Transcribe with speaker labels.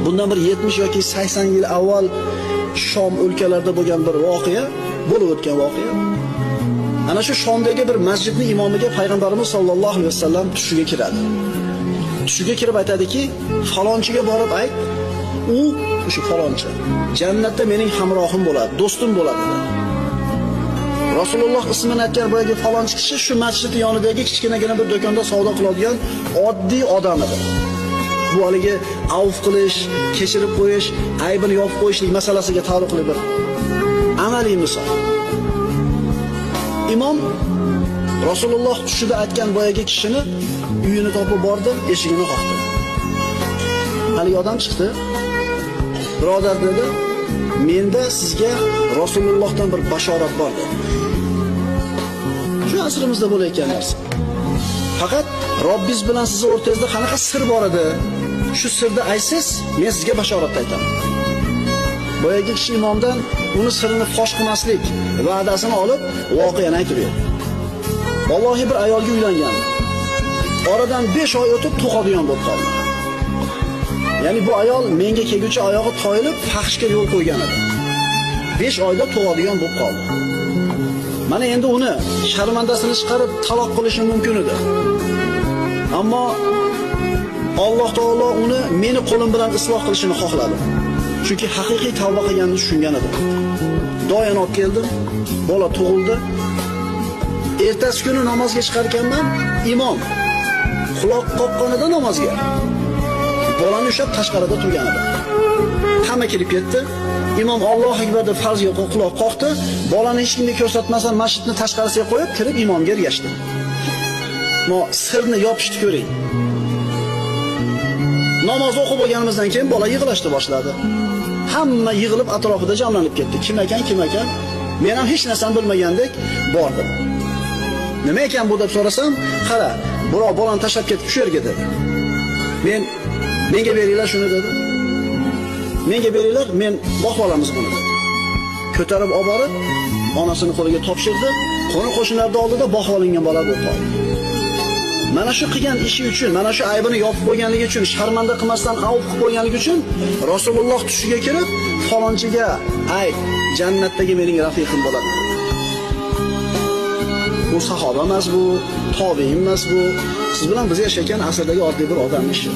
Speaker 1: bundan bir 70 yoki 80 yil avval Shom o'lkalarida bo'lgan bir voqea, bo'lib o'tgan voqea. Ana shu Shomdagi bir masjidning imomiga payg'ambarimiz sollallohu alayhi vasallam tushiga kiradi. Tushiga kirib aytadiki, falonchiga borib ayt, u o'sha falonchi jannatda mening hamrohim bo'ladi, do'stim bo'ladi. Rasululloh ismini aytgan boyagi falonchi kishi shu masjid yonidagi kichkinagina bir do'konda savdo qiladigan oddiy odam edi. Bu haligi avf qilish, kechirib qo'yish, aybini yopib qo'yishlik masalasiga taalluqli bir amaliy misol. Imom Rasululloh tushida aytgan boyagi kishini uyini topib bordi, eshigini qoqdi. Haligi odam chiqdi. Birodar dedi, menda sizga Rasulullohdan bir bashorat bor dedi. Shu asrimizda bo'layotgan narsa. Faqat Robbiz bilan siz o'rtangizda qanaqa sir bor edi? Shu sirni aytsiz, men sizga bashorat aytaman. Boyagi kishi imomdan uni sirini fosh qilmaslik va'dasini olib, voqeani aytib berdi. Vallohi bir ayolga uylangan. Oradan 5 oy o'tib tug'adigan bo'lib qoldi. Ya'ni bu ayol menga kelguncha oyog'i toyilib, fahshga yo'l qo'ygan edi. 5 oyda tug'adigan bo'lib qoldi. Mana endi uni sharmandasini chiqarib taloq qilishi mumkin edi. Ammo Alloh taolo uni meni qo'lim bilan isloh qilishini xohladi. Chunki haqiqiy tavba qilganini tushungan edi. Doyani olib keldim, bola tug'ildi. Ertasi kuni namozga chiqarkanman, imom quloq qoqqanida namozga bolani ushlab tashqarida turgan edi. Hamma kirib ketdi. Imom Alloh akbar deb farzga quloq qoqdi. Bolani hech kimga ko'rsatmasdan masjidni tashqarisiga qo'yib, kirib imomga ergashdi. Mo sirni yopishni ko'ring. Namoz o'qib bo'lganimizdan keyin bola yig'lashni boshladi. Hamma yig'ilib atrofida jamlanib ketdi. Kim ekan? Men ham hech narsani bilmagandek bordim. Nima ekan bu deb so'rasam, qara, birov bolani tashlab ketib shu yerga dedi. Menga beringlar shuni dedi. Menga beringlar, men boqib olamiz buni dedi. Ko'tarib olib borib, onasining qo'liga topshirdi. Qo'ni-qo'shnilarning oldida boqib olingan bola bo'lib qoldi. Mana shu qilgan ishi uchun, mana shu aybini yopib qo'yganligi uchun, sharmanda qilmasdan avf qilib qo'yganligi uchun Rasululloh tushiga kirib, falonchiga ayt, jannatdagi mening rafiqim bo'ladi. Bu sahoba emas bu, tobiin emas bu. Siz bilan biz yashagan asrdagi oddiy bir odam ishi.